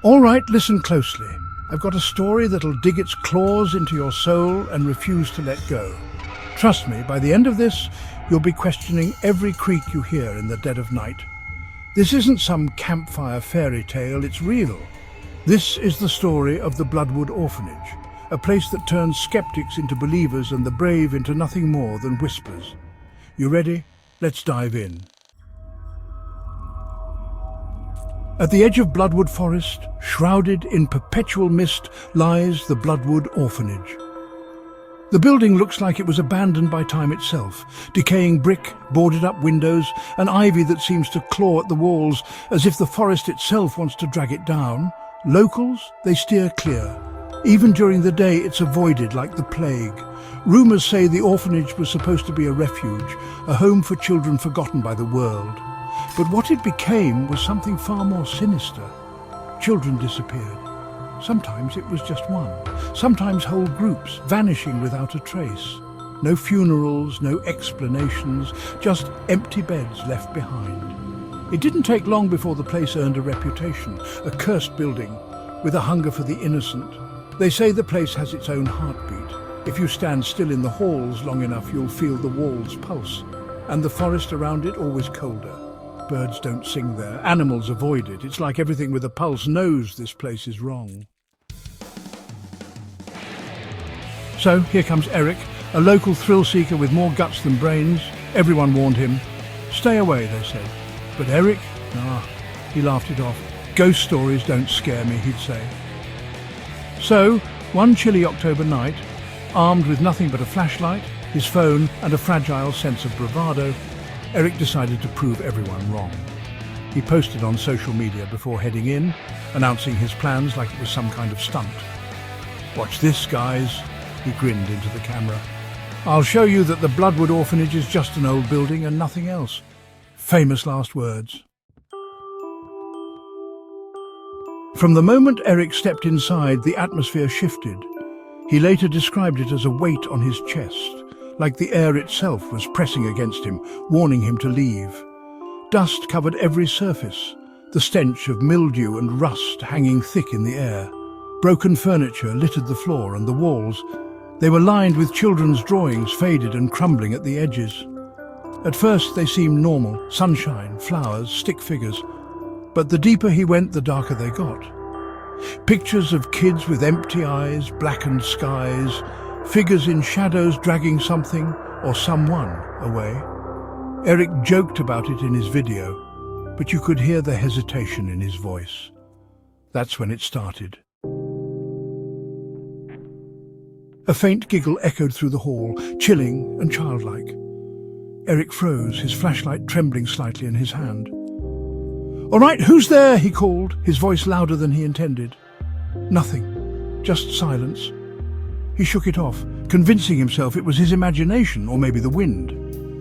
All right, listen closely. I've got a story that'll dig its claws into your soul and refuse to let go. Trust me, by the end of this, you'll be questioning every creak you hear in the dead of night. This isn't some campfire fairy tale, it's real. This is the story of the Bloodwood Orphanage, a place that turns skeptics into believers and the brave into nothing more than whispers. You ready? Let's dive in. At the edge of Bloodwood Forest, shrouded in perpetual mist, lies the Bloodwood Orphanage. The building looks like it was abandoned by time itself. Decaying brick, boarded-up windows, and ivy that seems to claw at the walls as if the forest itself wants to drag it down. Locals, they steer clear. Even during the day, it's avoided like the plague. Rumours say the orphanage was supposed to be a refuge, a home for children forgotten by the world. But what it became was something far more sinister. Children disappeared. Sometimes it was just one. Sometimes whole groups, vanishing without a trace. No funerals, no explanations, just empty beds left behind. It didn't take long before the place earned a reputation, a cursed building, with a hunger for the innocent. They say the place has its own heartbeat. If you stand still in the halls long enough, you'll feel the walls pulse, and the forest around it always colder. Birds don't sing there, animals avoid it. It's like everything with a pulse knows this place is wrong. So here comes Eric, a local thrill-seeker with more guts than brains. Everyone warned him. Stay away, they said. But Eric? He laughed it off. Ghost stories don't scare me, he'd say. So, one chilly October night, armed with nothing but a flashlight, his phone and a fragile sense of bravado, Eric decided to prove everyone wrong. He posted on social media before heading in, announcing his plans like it was some kind of stunt. "Watch this, guys," he grinned into the camera. "I'll show you that the Bloodwood Orphanage is just an old building and nothing else." Famous last words. From the moment Eric stepped inside, the atmosphere shifted. He later described it as a weight on his chest, like the air itself was pressing against him, warning him to leave. Dust covered every surface, the stench of mildew and rust hanging thick in the air. Broken furniture littered the floor and the walls. They were lined with children's drawings, faded and crumbling at the edges. At first they seemed normal, sunshine, flowers, stick figures. But the deeper he went, the darker they got. Pictures of kids with empty eyes, blackened skies, figures in shadows dragging something or someone away. Eric joked about it in his video, but you could hear the hesitation in his voice. That's when it started. A faint giggle echoed through the hall, chilling and childlike. Eric froze, his flashlight trembling slightly in his hand. "All right, who's there?" he called, his voice louder than he intended. Nothing, just silence. He shook it off, convincing himself it was his imagination or maybe the wind.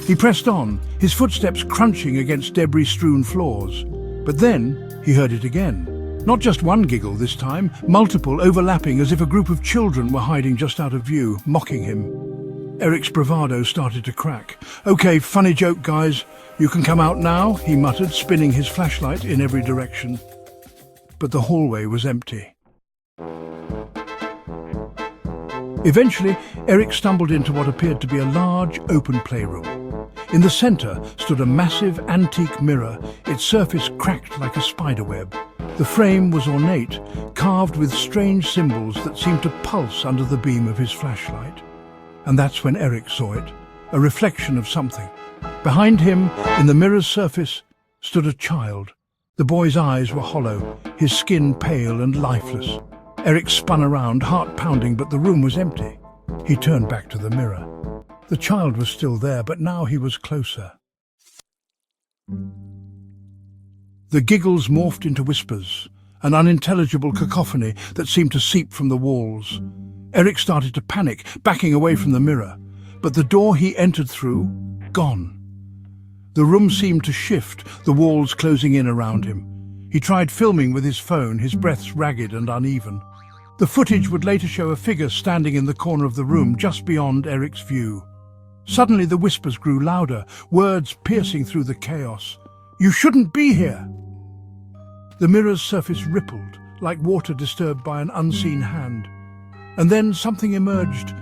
He pressed on, his footsteps crunching against debris-strewn floors. But then he heard it again. Not just one giggle this time, multiple overlapping as if a group of children were hiding just out of view, mocking him. Eric's bravado started to crack. "Okay, funny joke, guys. You can come out now," he muttered, spinning his flashlight in every direction. But the hallway was empty. Eventually, Eric stumbled into what appeared to be a large, open playroom. In the center stood a massive, antique mirror, its surface cracked like a spiderweb. The frame was ornate, carved with strange symbols that seemed to pulse under the beam of his flashlight. And that's when Eric saw it, a reflection of something. Behind him, in the mirror's surface, stood a child. The boy's eyes were hollow, his skin pale and lifeless. Eric spun around, heart pounding, but the room was empty. He turned back to the mirror. The child was still there, but now he was closer. The giggles morphed into whispers, an unintelligible cacophony that seemed to seep from the walls. Eric started to panic, backing away from the mirror. But the door he entered through, gone. The room seemed to shift, the walls closing in around him. He tried filming with his phone, his breaths ragged and uneven. The footage would later show a figure standing in the corner of the room just beyond Eric's view. Suddenly the whispers grew louder, words piercing through the chaos. "You shouldn't be here!" The mirror's surface rippled, like water disturbed by an unseen hand. And then something emerged,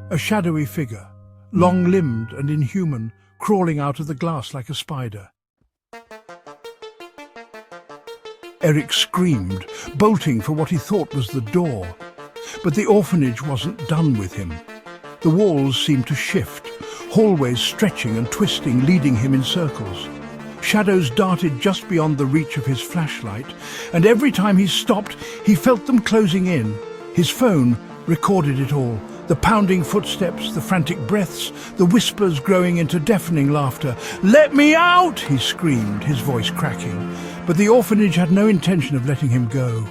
a shadowy figure, long-limbed and inhuman, crawling out of the glass like a spider. Eric screamed, bolting for what he thought was the door. But the orphanage wasn't done with him. The walls seemed to shift, hallways stretching and twisting, leading him in circles. Shadows darted just beyond the reach of his flashlight, and every time he stopped, he felt them closing in. His phone recorded it all. The pounding footsteps, the frantic breaths, the whispers growing into deafening laughter. "Let me out!" he screamed, his voice cracking. But the orphanage had no intention of letting him go.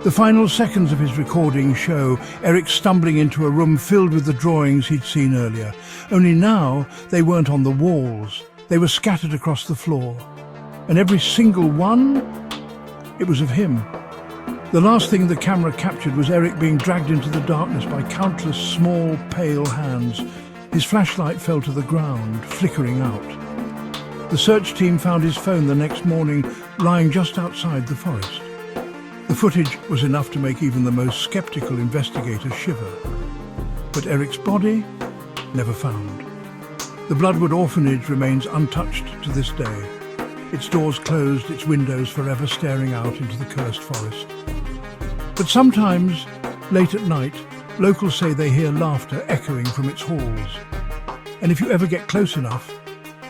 The final seconds of his recording show Eric stumbling into a room filled with the drawings he'd seen earlier. Only now they weren't on the walls. They were scattered across the floor. And every single one, it was of him. The last thing the camera captured was Eric being dragged into the darkness by countless small, pale hands. His flashlight fell to the ground, flickering out. The search team found his phone the next morning, lying just outside the forest. The footage was enough to make even the most skeptical investigator shiver. But Eric's body, never found. The Bloodwood Orphanage remains untouched to this day. Its doors closed, its windows forever staring out into the cursed forest. But sometimes, late at night, locals say they hear laughter echoing from its halls. And if you ever get close enough,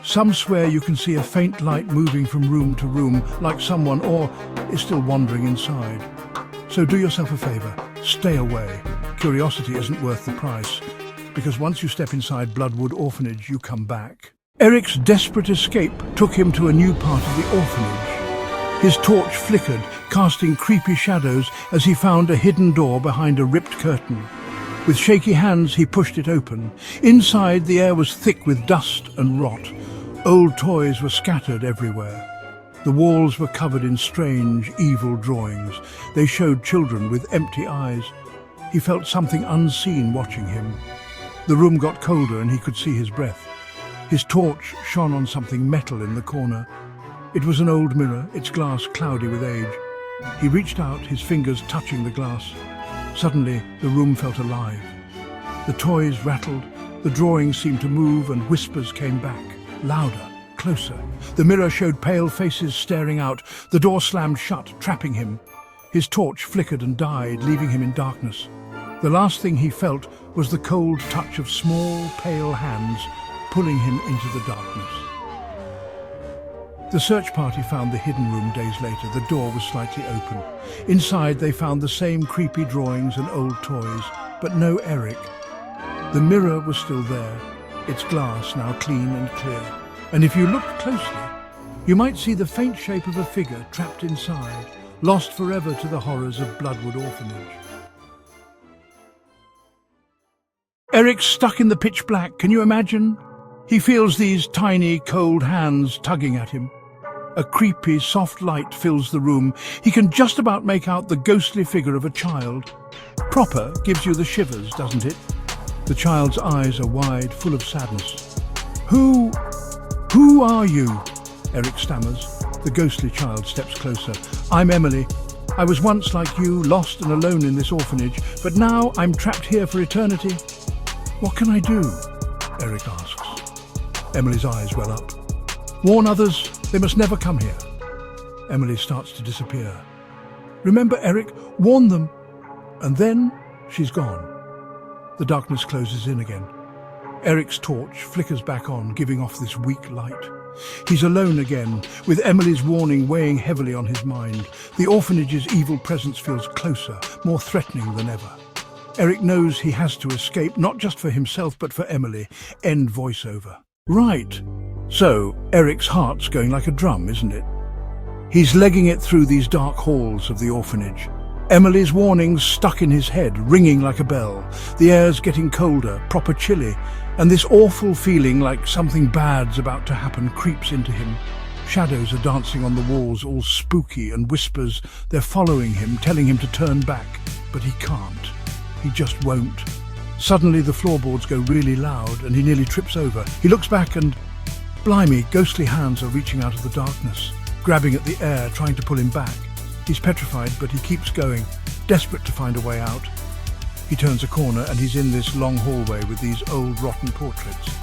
some swear you can see a faint light moving from room to room, like someone is still wandering inside. So do yourself a favour, stay away. Curiosity isn't worth the price, because once you step inside Bloodwood Orphanage, you come back. Eric's desperate escape took him to a new part of the orphanage. His torch flickered, casting creepy shadows as he found a hidden door behind a ripped curtain. With shaky hands, he pushed it open. Inside, the air was thick with dust and rot. Old toys were scattered everywhere. The walls were covered in strange, evil drawings. They showed children with empty eyes. He felt something unseen watching him. The room got colder and he could see his breath. His torch shone on something metal in the corner. It was an old mirror, its glass cloudy with age. He reached out, his fingers touching the glass. Suddenly, the room felt alive. The toys rattled, the drawings seemed to move, and whispers came back, louder, closer. The mirror showed pale faces staring out. The door slammed shut, trapping him. His torch flickered and died, leaving him in darkness. The last thing he felt was the cold touch of small, pale hands pulling him into the darkness. The search party found the hidden room days later. The door was slightly open. Inside, they found the same creepy drawings and old toys, but no Eric. The mirror was still there, its glass now clean and clear. And if you looked closely, you might see the faint shape of a figure trapped inside, lost forever to the horrors of Bloodwood Orphanage. Eric's stuck in the pitch black, can you imagine? He feels these tiny, cold hands tugging at him. A creepy, soft light fills the room. He can just about make out the ghostly figure of a child. Proper gives you the shivers, doesn't it? The child's eyes are wide, full of sadness. Who are you? Eric stammers. The ghostly child steps closer. I'm Emily. I was once like you, lost and alone in this orphanage, but now I'm trapped here for eternity. What can I do? Eric asks. Emily's eyes well up. Warn others, they must never come here. Emily starts to disappear. Remember, Eric, warn them. And then she's gone. The darkness closes in again. Eric's torch flickers back on, giving off this weak light. He's alone again, with Emily's warning weighing heavily on his mind. The orphanage's evil presence feels closer, more threatening than ever. Eric knows he has to escape, not just for himself, but for Emily. End voiceover. Right. So, Eric's heart's going like a drum, isn't it? He's legging it through these dark halls of the orphanage. Emily's warnings stuck in his head, ringing like a bell. The air's getting colder, proper chilly, and this awful feeling like something bad's about to happen creeps into him. Shadows are dancing on the walls, all spooky, and whispers. They're following him, telling him to turn back, but he can't. He just won't. Suddenly the floorboards go really loud and he nearly trips over. He looks back and, blimey, ghostly hands are reaching out of the darkness, grabbing at the air, trying to pull him back. He's petrified, but he keeps going, desperate to find a way out. He turns a corner and he's in this long hallway with these old rotten portraits.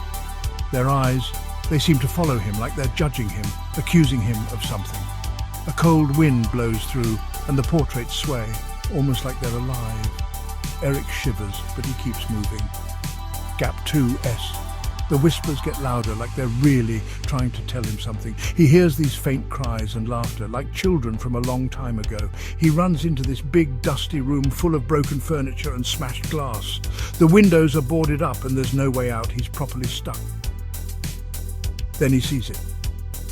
Their eyes, they seem to follow him like they're judging him, accusing him of something. A cold wind blows through and the portraits sway, almost like they're alive. Eric shivers, but he keeps moving. Gap 2S. The whispers get louder, like they're really trying to tell him something. He hears these faint cries and laughter, like children from a long time ago. He runs into this big, dusty room full of broken furniture and smashed glass. The windows are boarded up and there's no way out. He's properly stuck. Then he sees it.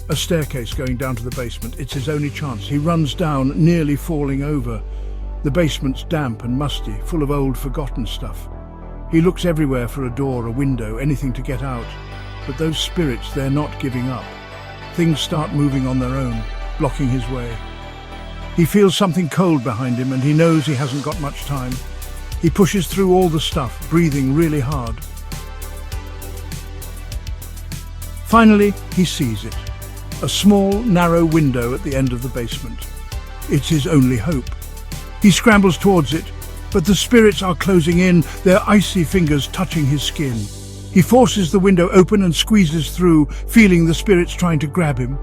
A staircase going down to the basement. It's his only chance. He runs down, nearly falling over. The basement's damp and musty, full of old, forgotten stuff. He looks everywhere for a door, a window, anything to get out. But those spirits, they're not giving up. Things start moving on their own, blocking his way. He feels something cold behind him and he knows he hasn't got much time. He pushes through all the stuff, breathing really hard. Finally, he sees it. A small, narrow window at the end of the basement. It's his only hope. He scrambles towards it, but the spirits are closing in, their icy fingers touching his skin. He forces the window open and squeezes through, feeling the spirits trying to grab him.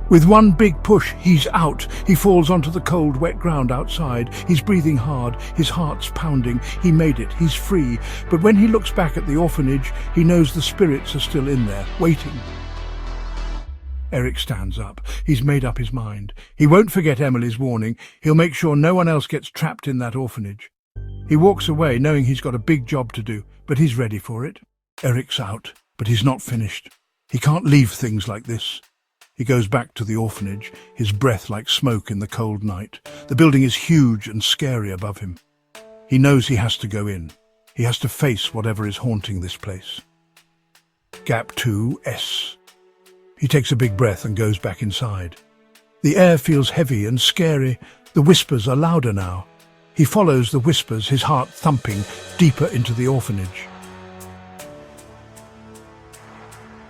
With one big push, he's out. He falls onto the cold, wet ground outside. He's breathing hard, his heart's pounding. He made it, he's free. But when he looks back at the orphanage, he knows the spirits are still in there, waiting. Eric stands up. He's made up his mind. He won't forget Emily's warning. He'll make sure no one else gets trapped in that orphanage. He walks away, knowing he's got a big job to do, but he's ready for it. Eric's out, but he's not finished. He can't leave things like this. He goes back to the orphanage, his breath like smoke in the cold night. The building is huge and scary above him. He knows he has to go in. He has to face whatever is haunting this place. Gap 2S. He takes a big breath and goes back inside. The air feels heavy and scary. The whispers are louder now. He follows the whispers, his heart thumping deeper into the orphanage.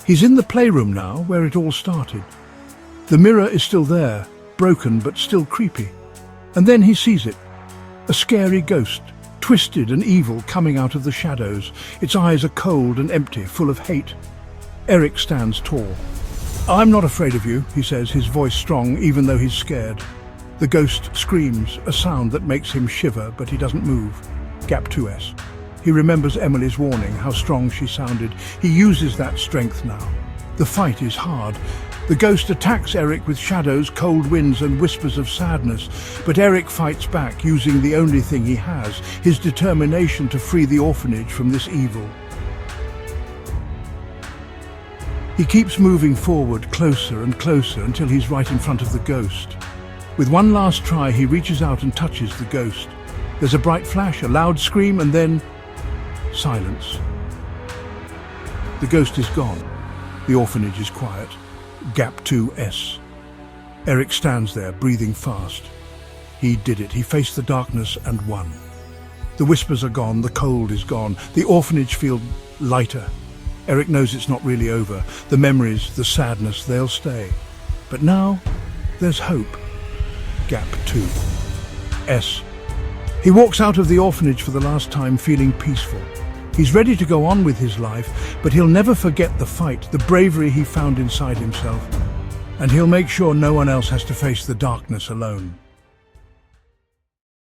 He's in the playroom now, where it all started. The mirror is still there, broken but still creepy. And then he sees it. A scary ghost, twisted and evil, coming out of the shadows. Its eyes are cold and empty, full of hate. Eric stands tall. "I'm not afraid of you," he says, his voice strong, even though he's scared. The ghost screams, a sound that makes him shiver, but he doesn't move. Gap 2S. He remembers Emily's warning, how strong she sounded. He uses that strength now. The fight is hard. The ghost attacks Eric with shadows, cold winds and whispers of sadness, but Eric fights back, using the only thing he has, his determination to free the orphanage from this evil. He keeps moving forward, closer and closer, until he's right in front of the ghost. With one last try, he reaches out and touches the ghost. There's a bright flash, a loud scream, and then silence. The ghost is gone. The orphanage is quiet. Gap 2S. Eric stands there, breathing fast. He did it. He faced the darkness and won. The whispers are gone, the cold is gone. The orphanage feels lighter. Eric knows it's not really over. The memories, the sadness, they'll stay. But now, there's hope. Gap 2S. He walks out of the orphanage for the last time, feeling peaceful. He's ready to go on with his life, but he'll never forget the fight, the bravery he found inside himself. And he'll make sure no one else has to face the darkness alone.